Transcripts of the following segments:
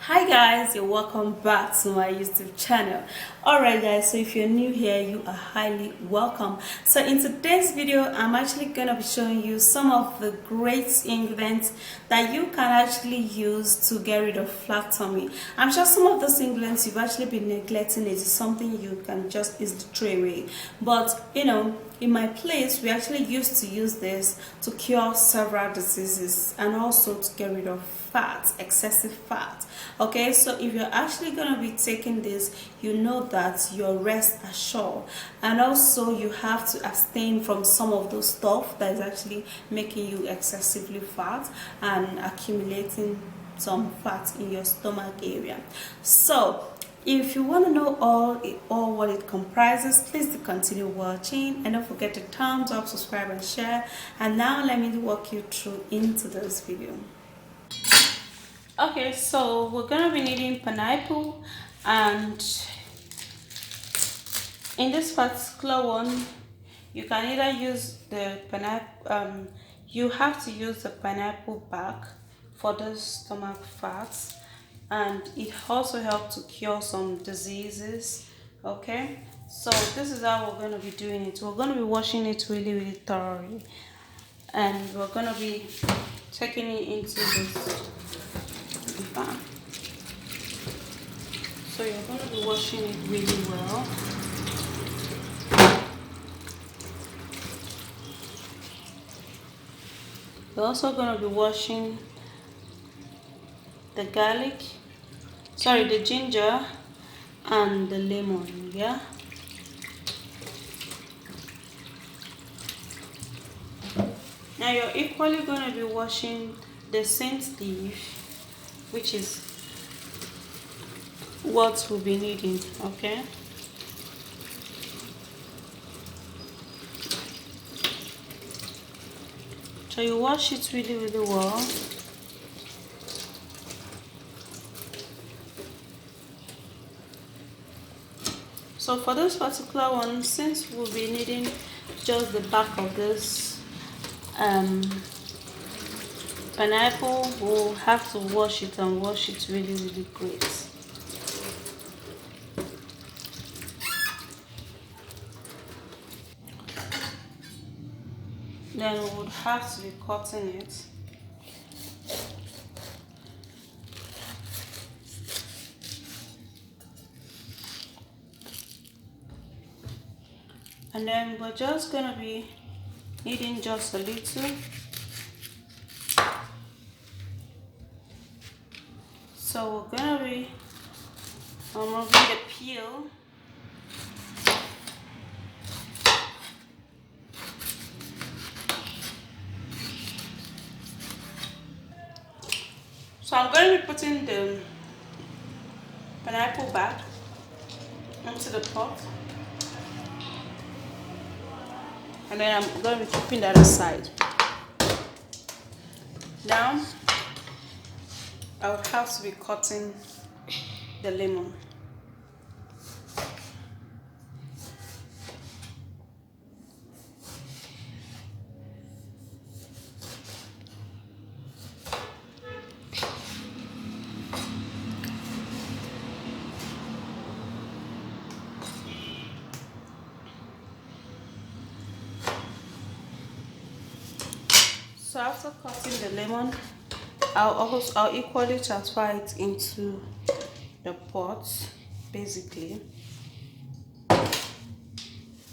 Hi guys, you're welcome back to my YouTube channel. Alright guys, so if you're new here, you are highly welcome. So in today's video, I'm actually going to be showing you some of the great ingredients that you can actually use to get rid of flat tummy. I'm sure some of those ingredients you've actually been neglecting. It is something you can just easily throw away. But in my place, we actually used to use this to cure several diseases and also to get rid of fat, excessive fat. Okay, so if you're actually going to be taking this, you know that your rest assured, and also you have to abstain from some of those stuff that is actually making you excessively fat and accumulating some fat in your stomach area. So if you want to know all what it comprises, please do continue watching, and don't forget to thumbs up, subscribe and share. And now let me walk you through into this video. Okay, so we're gonna be needing pineapple, and in this particular one you can either use the pineapple, you have to use the pineapple bark for the stomach fats, and it also helps to cure some diseases. Okay, so this is how we're going to be doing it. We're going to be washing it really thoroughly, and we're going to be taking it into this pan. So you're going to be washing it really well. You're also going to be washing the the ginger and the lemon. Yeah. Now you're equally going to be washing the scent leaf, which is what we'll be needing. Okay. So you wash it really well. So for this particular one, since we'll be needing just the back of this pineapple, we'll have to wash it and wash it really great. Then we would have to be cutting it. And then we're just gonna be needing just a little. So we're gonna be removing the peel. So I'm going to be putting the pineapple back into the pot, and then I'm going to be keeping that aside. Now I would have to be cutting the lemon. So after cutting the lemon, I'll equally transfer it into the pot, basically,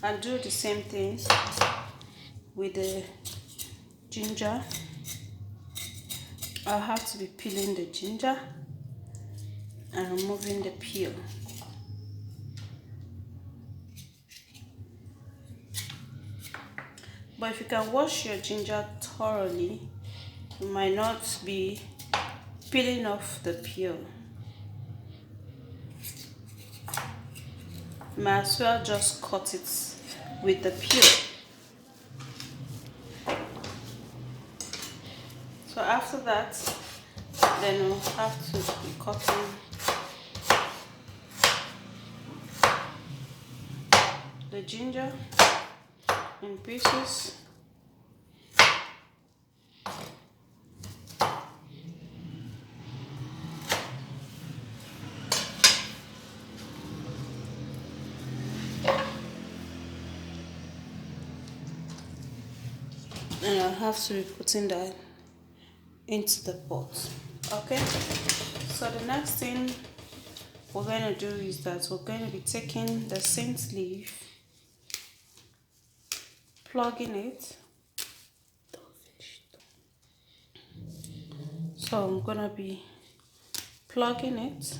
and do the same thing with the ginger. I'll have to be peeling the ginger and removing the peel. But if you can wash your ginger thoroughly, you might not be peeling off the peel. You might as well just cut it with the peel. So after that, then we'll have to be cutting the ginger in pieces. and I have to be putting that into the pot. Okay, so the next thing we're going to do is that we're going to be taking the scent leaf, plugging it. So I'm going to be plugging it.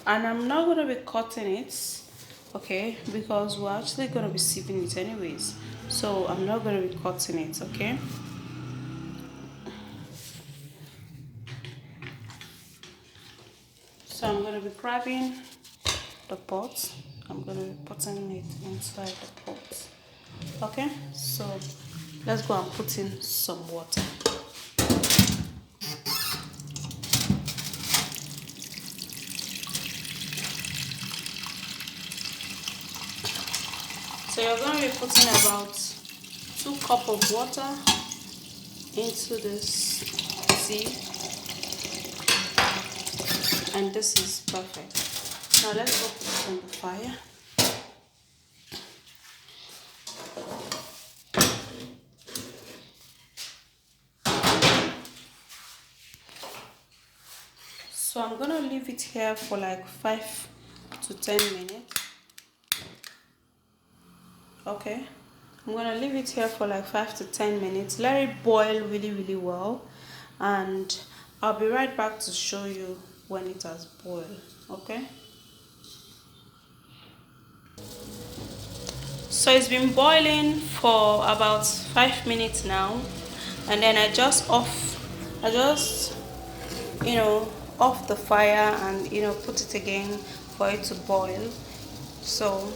And I'm not going to be cutting it, okay, because we're actually going to be sieving it anyways. So I'm not going to be cutting it, okay. So I'm going to be grabbing the pot. I'm going to be putting it inside the pot. Okay, so let's go and put in some water. So you're going to be putting about 2 cups of water into this tea, and this is perfect. Now let's go put it on the fire. So I'm gonna leave it here for like 5 to 10 minutes. Okay, I'm gonna leave it here for like 5 to 10 minutes. Let it boil really well, and I'll be right back to show you when it has boiled. Okay, so it's been boiling for about 5 minutes now, and then I just off the fire and put it again for it to boil. So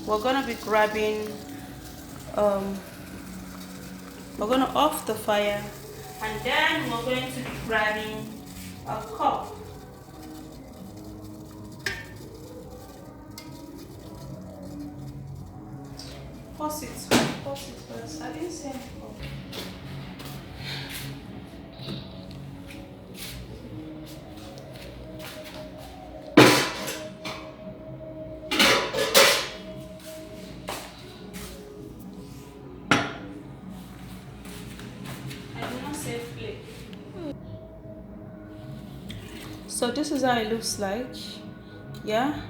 we're gonna be grabbing we're gonna off the fire, and then we're going to be grabbing a cup. Pause it first. I didn't say cup. So this is how it looks like, yeah,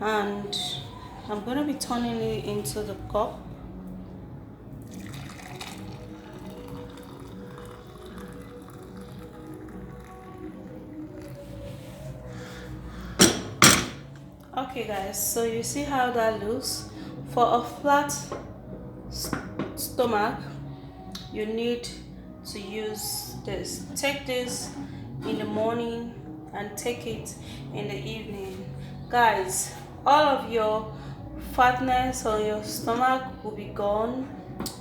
and I'm gonna be turning it into the cup. Okay guys, so you see how that looks. For a flat stomach, you need to use this. Take this in the morning and take it in the evening. Guys, all of your fatness on your stomach will be gone,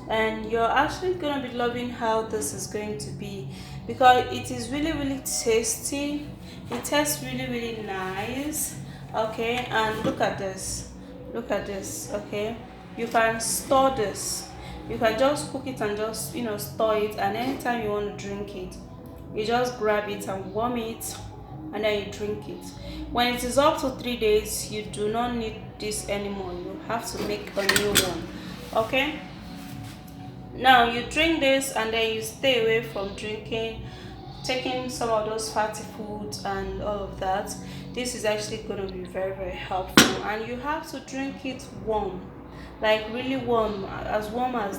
and you're actually going to be loving how this is going to be, because it is really tasty. It tastes really nice. Okay, and look at this, okay. You can store this, you can just cook it and just store it, and anytime you want to drink it, you just grab it and warm it, and then you drink it. When it is up to 3 days, you do not need this anymore. You have to make a new one. Okay, now you drink this, and then you stay away from taking some of those fatty foods and all of that. This is actually going to be very helpful, and you have to drink it warm, like really warm as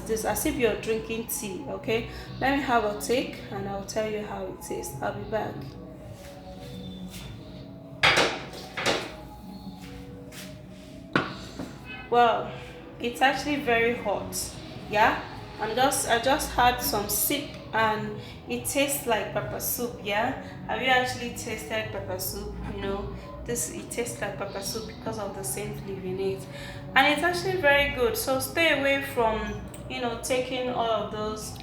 this, as if you're drinking tea. Okay, let me have a take and I'll tell you how it tastes. I'll be back. Well, it's actually very hot, yeah. I just had some sip, and it tastes like pepper soup. Yeah, have you actually tasted pepper soup? It tastes like pepper soup because of the scent leaf in it, and it's actually very good. So stay away from taking all of those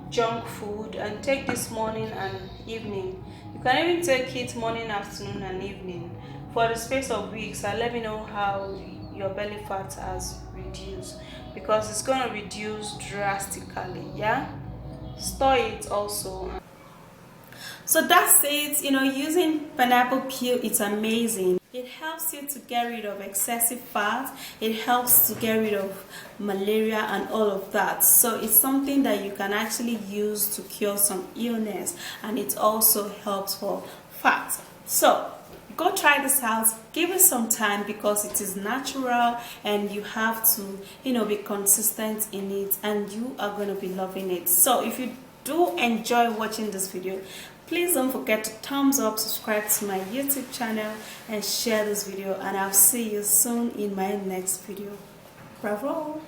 junk food, and take this morning and evening. You can even take it morning, afternoon, and evening for the space of weeks, and let me know how your belly fat has reduced, because it's going to reduce drastically. Yeah, store it also. So that's it. You know, using pineapple peel, it's amazing. It helps you to get rid of excessive fat. It helps to get rid of malaria and all of that. So it's something that you can actually use to cure some illness, and it also helps for fat. So go try this out, give it some time, because it is natural and you have to, you know, be consistent in it, and you are going to be loving it. So if you do enjoy watching this video, please don't forget to thumbs up, subscribe to my YouTube channel, and share this video, and I'll see you soon in my next video. Bravo.